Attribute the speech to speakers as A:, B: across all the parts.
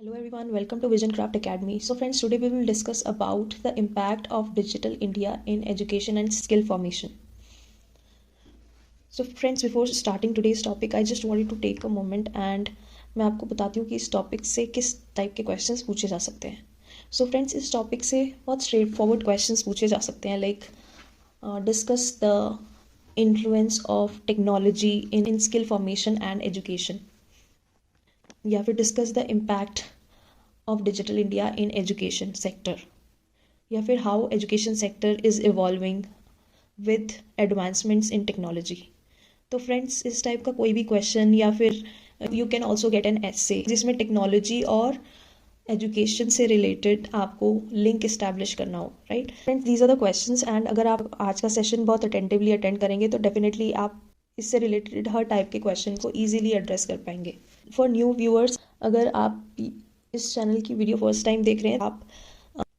A: Hello everyone, welcome to Vision Craft Academy. So friends, today we will discuss about the impact of digital India in education and skill formation. So friends, before starting today's topic, I just wanted to take a moment and मैं आपको बताती हूँ कि इस topic से किस type के questions पूछे जा सकते हैं. So friends, इस टॉपिक से बहुत स्ट्रेट फॉरवर्ड क्वेश्चंस पूछे जा सकते हैं, like discuss the influence of technology in skill formation and education, या फिर discuss the impact of digital India in education sector, या फिर how education sector is evolving with advancements in technology. तो friends, इस टाइप का कोई भी question, या फिर you can also get an essay जिसमें टेक्नोलॉजी और एजुकेशन से रिलेटेड आपको लिंक इस्टेब्लिश करना हो, right friends. These are the questions, and अगर आप आज का सेशन बहुत अटेंटिवली अटेंड करेंगे तो डेफिनेटली आप इससे रिलेटेड हर टाइप के क्वेश्चन को ईजिली एड्रेस कर पाएंगे. फॉर न्यू व्यूअर्स, अगर आप इस चैनल की वीडियो फर्स्ट टाइम देख रहे हैं, आप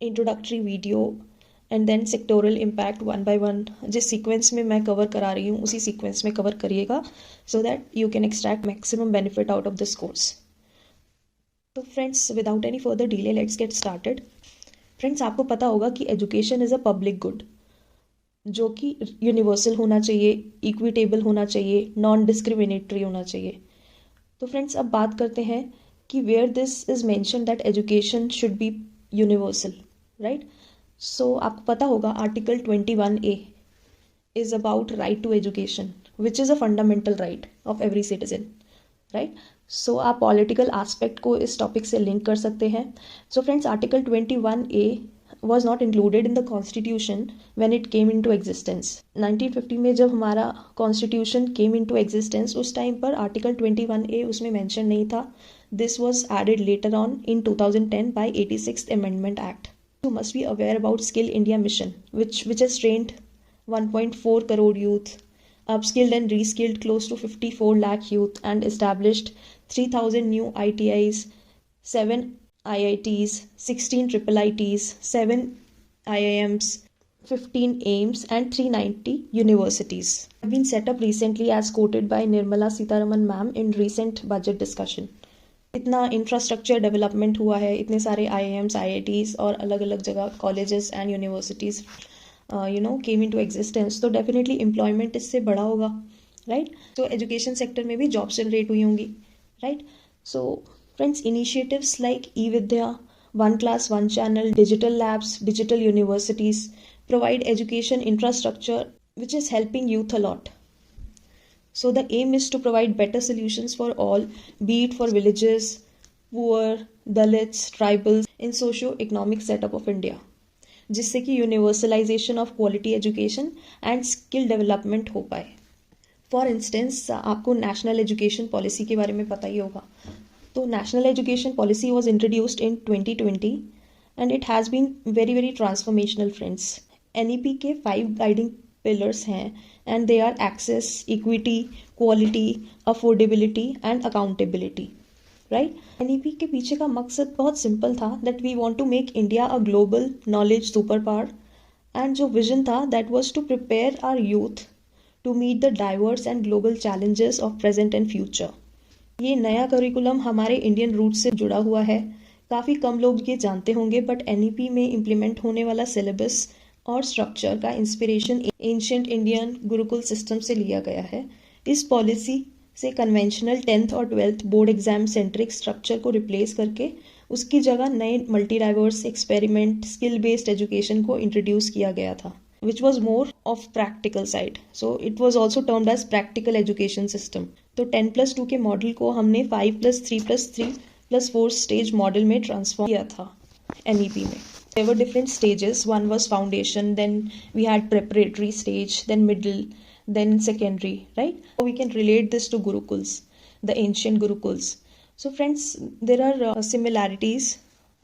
A: introductory video and then sectoral impact one by one जिस सीक्वेंस में मैं कवर करा रही हूँ उसी सीक्वेंस में कवर करिएगा, so that you can extract maximum benefit out of this course. तो friends, without any further delay let's get started. Friends, आपको पता होगा कि education is a public good जो कि यूनिवर्सल होना चाहिए, इक्विटेबल होना चाहिए, नॉन डिस्क्रिमिनेटरी होना चाहिए. तो फ्रेंड्स, अब बात करते हैं कि where this is mention that education should be universal, right. So आपको पता होगा article 21A is about right to education which is a fundamental right of every citizen, right. So आप पॉलिटिकल एस्पेक्ट को इस टॉपिक से link कर सकते हैं. So friends, article 21A was not included in the constitution when it came into existence. 1950 में जब हमारा constitution came into existence, उस टाइम पर article 21A उसमें mention नहीं था. This was added later on in 2010 by 86th Amendment Act. You must be aware about Skill India Mission, which has trained 1.4 crore youth, upskilled and reskilled close to 54 lakh youth, and established 3,000 new ITIs, 7 IITs, 16 triple ITs, 7 IIMs, 15 AIMS, and 390 universities have been set up recently as quoted by Nirmala Sitharaman ma'am in recent budget discussion. इतना infrastructure development हुआ है, इतने सारे IIMs, IITs और अलग अलग जगह colleges and universities came into existence, तो डेफिनेटली एम्प्लॉयमेंट इससे बड़ा होगा, राइट. तो एजुकेशन सेक्टर में भी जॉब्स जनरेट हुई होंगी, right. So friends, initiatives like e-Vidya, One Class, One Channel, digital labs, digital universities provide education infrastructure which is helping youth a lot. So the aim is to provide better solutions for all, be it for villages, poor, Dalits, tribals in socio-economic setup of India, जिससे कि universalization of quality education and skill development हो पाए. For instance, आपको national education policy के बारे में पता ही होगा. तो national education policy was introduced in 2020 and it has been very very transformational. Friends, NEP के 5 गाइडिंग पिलर्स हैं and they are access, equity, quality, affordability and accountability, right. NEP के पीछे का मकसद बहुत सिंपल था, that we want to make India a global knowledge super power, and जो vision था that was to prepare our youth to meet the diverse and global challenges of present and future. ये नया curriculum हमारे Indian root से जुड़ा हुआ है. काफ़ी कम लोग ये जानते होंगे, बट NEP में इम्प्लीमेंट होने वाला सिलेबस और स्ट्रक्चर का inspiration ancient Indian Gurukul system से लिया गया है. इस पॉलिसी से कन्वेंशनल 10th और 12th board exam centric structure को रिप्लेस करके उसकी जगह नए multi diverse experiment skill based education को इंट्रोड्यूस किया गया था, which was more of practical side. So it was also termed as practical education system. तो 10+2 के मॉडल को हमने 5+3+3+4 स्टेज मॉडल में ट्रांसफॉर्म किया था NEP में. There were different stages. One was foundation, then we had preparatory stage, then middle, then secondary, right? So we can relate this to gurukuls, the ancient gurukuls. So friends, there are similarities.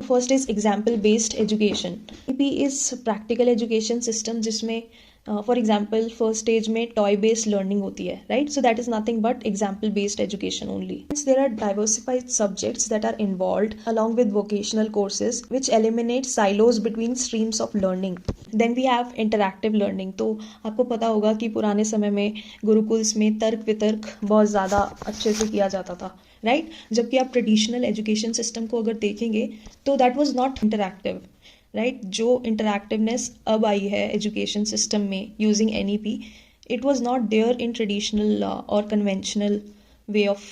A: First is example based education. NEP is practical education system जिसमें for example first stage में toy based learning होती है, right. So that is nothing but example based education only. There are diversified subjects that are involved along with vocational courses which eliminate silos between streams of learning. Then we have interactive learning. तो आपको पता होगा कि पुराने समय में गुरुकुल्स में तर्क वितर्क बहुत ज़्यादा अच्छे से किया जाता था, राइट जबकि आप ट्रेडिशनल एजुकेशन सिस्टम को अगर देखेंगे तो that was not interactive, right. जो इंटरैक्टिवनेस अब आई है एजुकेशन सिस्टम में using NEP, it was not there in traditional or conventional way of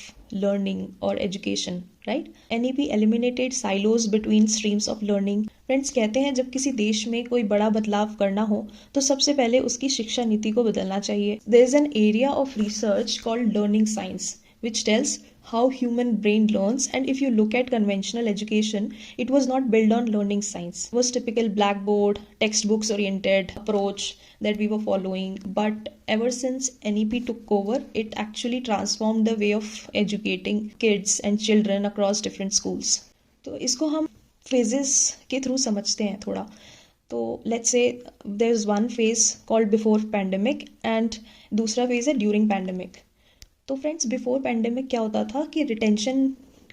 A: learning or education, right? NEP eliminated silos between streams of learning. Friends कहते हैं जब किसी देश में कोई बड़ा बदलाव करना हो तो सबसे पहले उसकी शिक्षा नीति को बदलना चाहिए. There is an area of research called learning science which tells how human brain learns, and if you look at conventional education, it was not built on learning science. It was typical blackboard textbooks oriented approach that we were following, but ever since NEP took over, it actually transformed the way of educating kids and children across different schools. तो इसको हम phases के through समझते हैं थोड़ा. तो let's say there's one phase called before pandemic and दूसरा phase है during pandemic. तो फ्रेंड्स बिफोर पैंडेमिक क्या होता था कि retention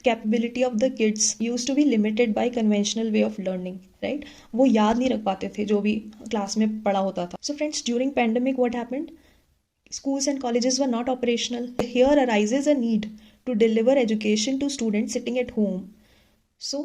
A: capability of the kids use to be limited by conventional way of learning, right. वो याद नहीं रख पाते थे जो भी क्लास में पढ़ा होता था. So friends during pandemic what happened, schools and colleges were not operational. Here arises a need to deliver education to students sitting at home. So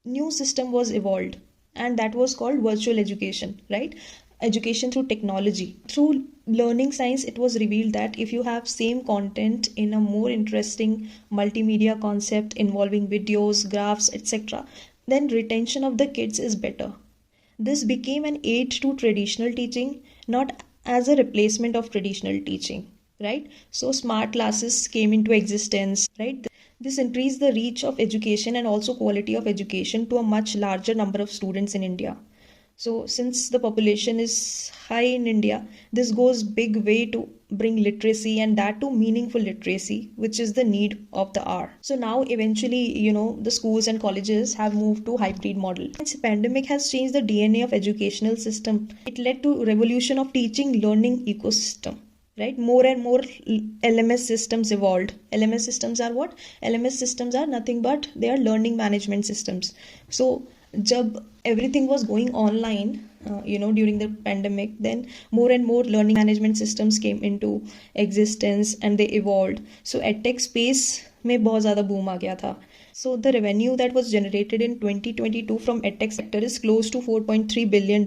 A: new system was evolved and that was called virtual education, right? Education through technology. Through learning science, it was revealed that if you have same content in a more interesting multimedia concept involving videos, graphs, etc., then retention of the kids is better. This became an aid to traditional teaching, not as a replacement of traditional teaching, right? So smart classes came into existence, right? This increased the reach of education and also quality of education to a much larger number of students in India. So since the population is high in India, this goes big way to bring literacy, and that to meaningful literacy, which is the need of the hour. So now eventually, the schools and colleges have moved to hybrid model. Since pandemic has changed the DNA of educational system, it led to revolution of teaching learning ecosystem. Right, more and more LMS systems evolved. LMS systems are what? LMS systems are nothing but they are learning management systems. So जब everything was going online, during the pandemic, then more and more learning management systems came into existence and they evolved. So edtech space में बहुत ज़्यादा boom आ गया था. So the revenue that was generated in 2022 from edtech sector is close to $4.3 billion.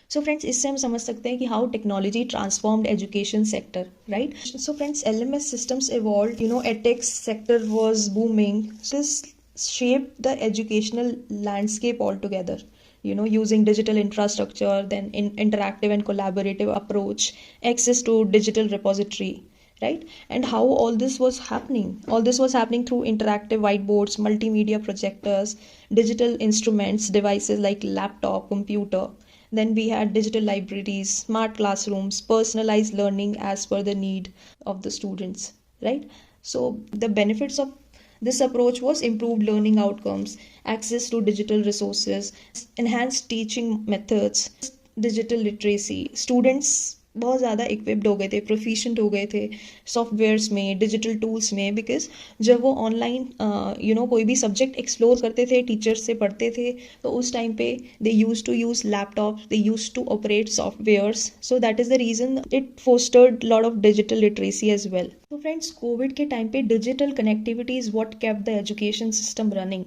A: So friends, इससे हम समझ सकते हैं कि how technology transformed education sector, right? So friends, LMS systems evolved, edtech sector was booming. So this shaped the educational landscape altogether, using digital infrastructure, then interactive and collaborative approach, access to digital repository, right? And how all this was happening? All this was happening through interactive whiteboards, multimedia projectors, digital instruments, devices like laptop, computer. Then we had digital libraries, smart classrooms, personalized learning as per the need of the students, right? So the benefits of this approach was improved learning outcomes, access to digital resources, enhanced teaching methods, digital literacy. Students बहुत ज़्यादा equipped हो गए थे, proficient हो गए थे softwares में, digital tools में, बिकॉज जब वो ऑनलाइन कोई भी सब्जेक्ट एक्सप्लोर करते थे, टीचर्स से पढ़ते थे, तो उस टाइम पे they use to use laptop, they use to operate softwares. So that is the reason it fostered lot of digital literacy as well. तो फ्रेंड्स, कोविड के टाइम पे digital connectivity is what kept the education system running,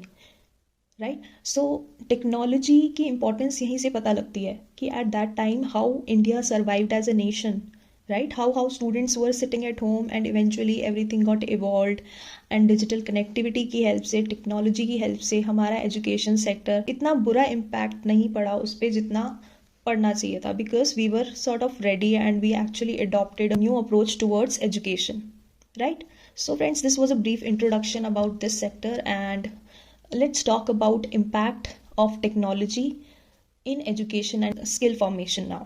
A: right. So technology की importance यहीं से पता लगती है कि at that time how India survived as a nation, right. How students were sitting at home and eventually everything got evolved, and digital connectivity की help से, technology की हेल्प से हमारा एजुकेशन सेक्टर इतना बुरा इम्पैक्ट नहीं पड़ा उस पर जितना पढ़ना चाहिए था, because we were sort of ready and we actually adopted a new approach towards education, right. So friends, this was a brief introduction about this sector, and let's talk about impact of technology in education and skill formation now.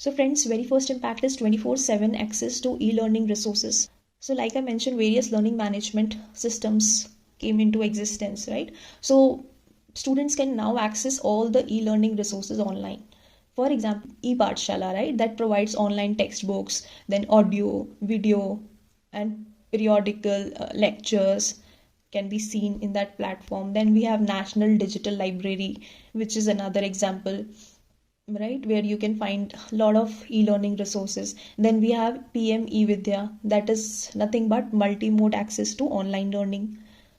A: So friends, very first impact is 24/7 access to e-learning resources. So like I mentioned, various learning management systems came into existence, right? So students can now access all the e-learning resources online. For example, e-Pathshala, right, that provides online textbooks, then audio, video, and periodical lectures can be seen in that platform. Then we have National Digital Library, which is another example right, where you can find a lot of e-learning resources. Then we have PM eVidya, that is nothing but multi-mode access to online learning.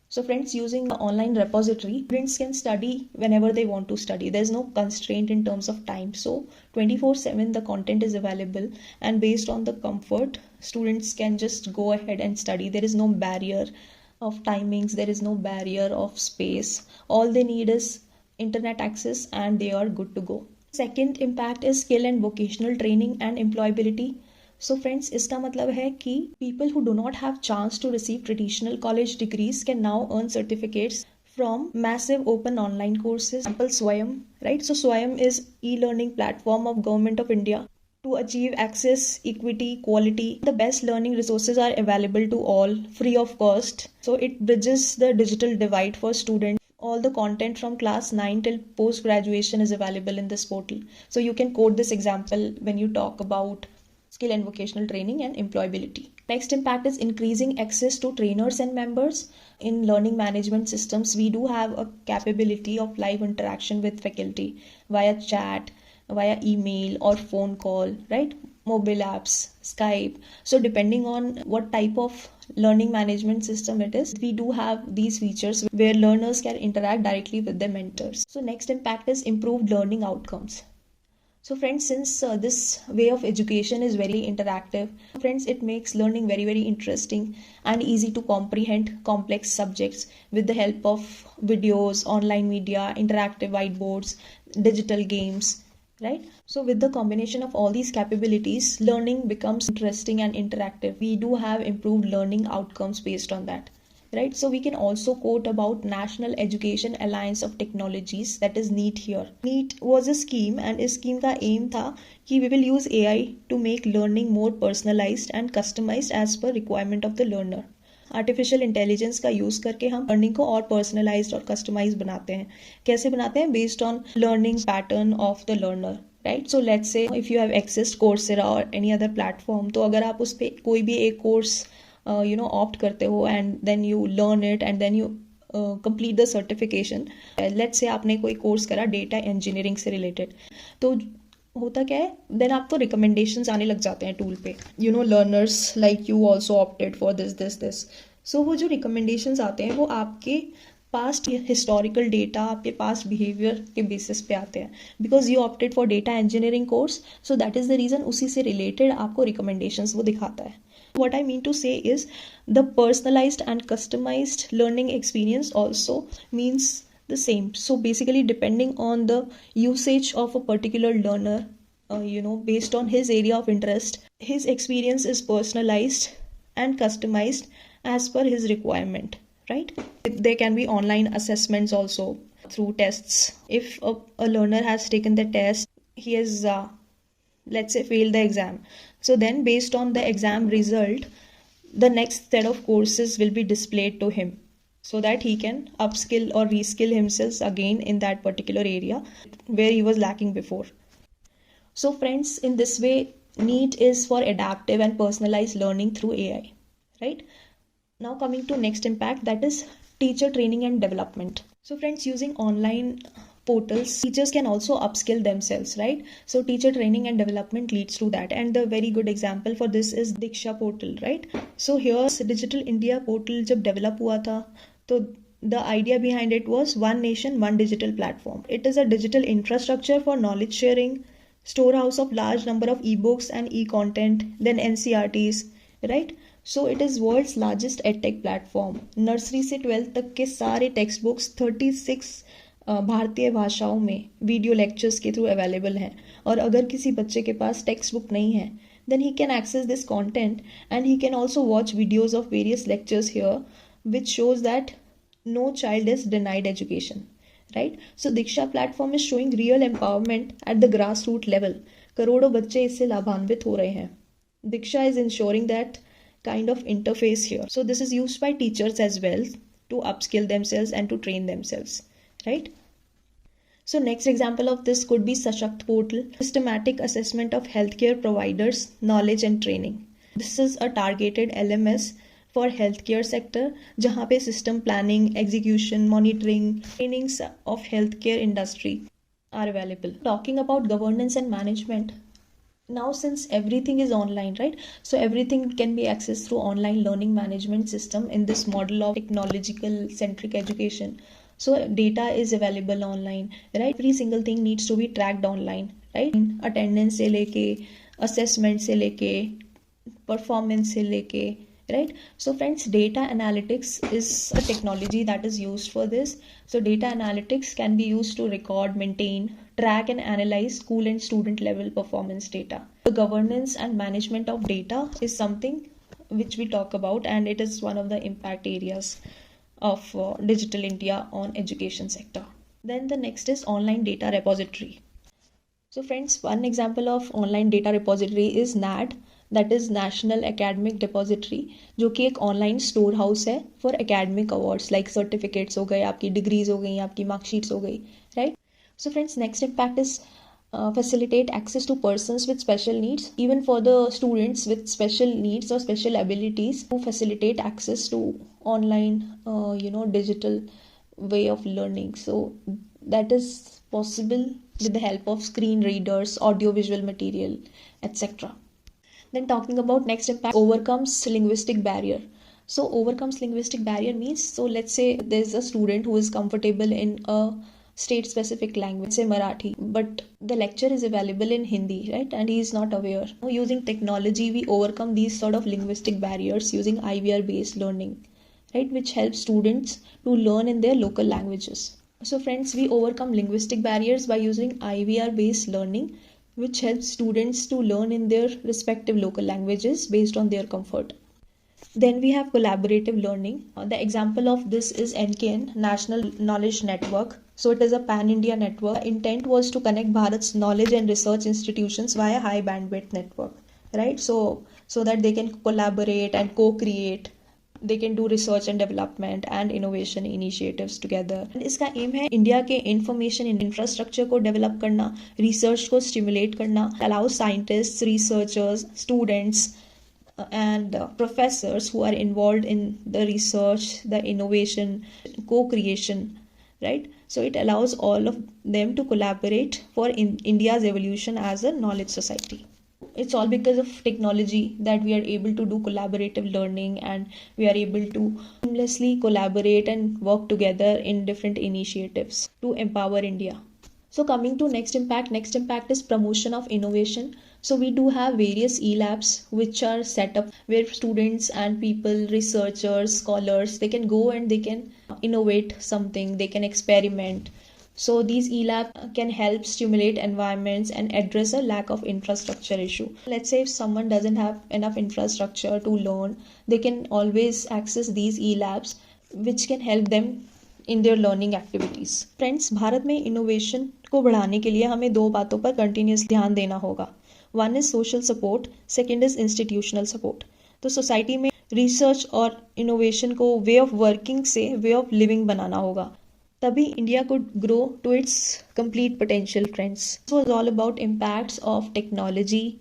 A: So friends, using the online repository, students can study whenever they want to study. There's no constraint in terms of time, so 24/7 the content is available, and based on the comfort, students can just go ahead and study. There is no barrier of timings, there is no barrier of space. All they need is internet access and they are good to go. Second impact is skill and vocational training and employability. So friends, इसका मतलब है कि people who do not have chance to receive traditional college degrees can now earn certificates from massive open online courses. Example Swayam, right? So Swayam is e-learning platform of Government of India to achieve access, equity, quality. The best learning resources are available to all, free of cost. So it bridges the digital divide for students. All the content from class 9 till post graduation is available in this portal. So you can quote this example when you talk about skill and vocational training and employability. Next impact is increasing access to trainers and members. In learning management systems, we do have a capability of live interaction with faculty via chat, via email or phone call, right? Mobile apps, Skype. So depending on what type of learning management system it is, we do have these features where learners can interact directly with their mentors. So next impact is improved learning outcomes. So friends, since this way of education is very interactive, friends, it makes learning very, very interesting and easy to comprehend complex subjects with the help of videos, online media, interactive whiteboards, digital games, right? So with the combination of all these capabilities, learning becomes interesting and interactive. We do have improved learning outcomes based on that, right? So we can also quote about National Education Alliance of Technologies, that is NEET here. NEET was a scheme, and इस scheme का aim था कि we will use AI to make learning more personalized and customized as per requirement of the learner. Artificial intelligence का use करके हम learning को और personalised और कस्टमाइज बनाते हैं. कैसे बनाते हैं? Based on learning pattern of the learner, right? So let's say if you have access Coursera और एनी अदर प्लेटफॉर्म, तो अगर आप उस पर कोई भी एक कोर्स ऑप्ट करते हो and then you learn it and then you complete the certification. Let's say आपने कोई कोर्स करा डेटा इंजीनियरिंग से रिलेटेड, तो होता क्या है, देन आपको रिकमेंडेशंस आने लग जाते हैं टूल पे, learners like you also opted for this. So वो जो रिकमेंडेशंस आते हैं वो आपके पास्ट हिस्टोरिकल डेटा, आपके पास्ट बिहेवियर के बेसिस पे आते हैं, because you opted for data engineering course. So that is the reason, उसी से रिलेटेड आपको रिकमेंडेशंस वो दिखाता है. What I mean to say is the personalized and customized learning experience also means the same. So basically, depending on the usage of a particular learner, based on his area of interest, his experience is personalized and customized as per his requirement, right? There can be online assessments also through tests. If a learner has taken the test, he has let's say failed the exam, so then based on the exam result, the next set of courses will be displayed to him so that he can upskill or reskill himself again in that particular area where he was lacking before. So friends, in this way, NEET is for adaptive and personalized learning through AI, right? Now coming to next impact, that is teacher training and development. So friends, using online portals, teachers can also upskill themselves, right? So teacher training and development leads to that, and the very good example for this is Diksha portal, right? So here Digital India portal जब develop हुआ था, तो the idea behind it was one nation, one digital platform. It is a digital infrastructure for knowledge sharing, storehouse of large number of ebooks and e-content, then NCRTs, right? So it is world's largest edtech platform. Nursery से 12th तक के सारे text books 36 भारतीय भाषाओं में video lectures के through available हैं. और अगर किसी बच्चे के पास टेक्स्ट बुक नहीं है, then he can access this content and he can also watch videos of various lectures here, which shows that no child is denied education, right? So Diksha platform is showing real empowerment at the grassroots level. करोड़ों बच्चे इससे लाभान्वित हो रहे हैं. Diksha is ensuring that kind of interface here. So this is used by teachers as well to upskill themselves and to train themselves, right? So next example of this could be Sashakt portal, systematic assessment of healthcare providers, knowledge and training. This is a targeted LMS for healthcare sector, जहाँ पे system planning, execution, monitoring, trainings of healthcare industry are available. Talking about governance and management, now since everything is online, right, so everything can be accessed through online learning management system in this model of technological centric education. So data is available online, right, every single thing needs to be tracked online, right, attendance से लेके assessment से लेके performance से लेके, right. So friends, data analytics is a technology that is used for this. So data analytics can be used to record, maintain, track and analyze school and student level performance data. The governance and management of data is something which we talk about, and it is one of the impact areas of digital India on education sector. Then the next is online data repository. So friends, one example of online data repository is NAD, that is National Academic Depository, जो कि एक online store house है for academic awards like certificates हो गए, आपकी degrees हो गई, आपकी मार्कशीट्स हो गई, right. So friends, next impact is facilitate access to persons with special needs, even for the students with special needs or special abilities, to facilitate access to online digital way of learning. So that is possible with the help of screen readers, audiovisual material, etc. Then talking about next impact, overcomes linguistic barrier. So overcomes linguistic barrier means, so let's say there's a student who is comfortable in a state specific language, say Marathi, but the lecture is available in Hindi, right, and he is not aware. Using technology we overcome these sort of linguistic barriers using IVR based learning, right, which helps students to learn in their local languages. So friends, we overcome linguistic barriers by using IVR based learning, which helps students to learn in their respective local languages based on their comfort. Then we have collaborative learning. The example of this is NKN, National Knowledge Network. So it is a pan-India network. The intent was to connect Bharat's knowledge and research institutions via high bandwidth network, right? So that they can collaborate and co-create, they can do research and development and innovation initiatives together. इसका M है India के information infrastructure को develop करना, research को stimulate करना, allow scientists, researchers, students and professors who are involved in the research, the innovation, co-creation, right. So it allows all of them to collaborate for India's evolution as a knowledge society. It's all because of technology that we are able to do collaborative learning, and we are able to seamlessly collaborate and work together in different initiatives to empower India. So coming to next impact is promotion of innovation. So we do have various e-labs which are set up where students and people, researchers, scholars, they can go and they can innovate something, they can experiment. So these e-labs can help stimulate environments and address a lack of infrastructure issue. Let's say if someone doesn't have enough infrastructure to learn, they can always access these e-labs which can help them in their learning activities. Friends, Bharat में innovation को बढ़ाने के लिए हमें दो बातों पर continuous ध्यान देना होगा. One is social support, second is institutional support. तो सोसाइटी में रिसर्च और इनोवेशन को वे ऑफ वर्किंग से वे ऑफ लिविंग बनाना होगा, तभी India could grow to its complete potential. Friends, this was all about impacts of technology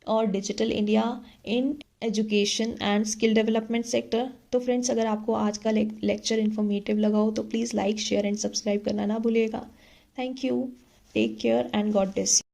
A: or digital India in education and skill development sector. तो friends, अगर आपको आज का lecture informative लगा हो तो please like, share and subscribe करना ना भूलिएगा. Thank you, take care and God bless you.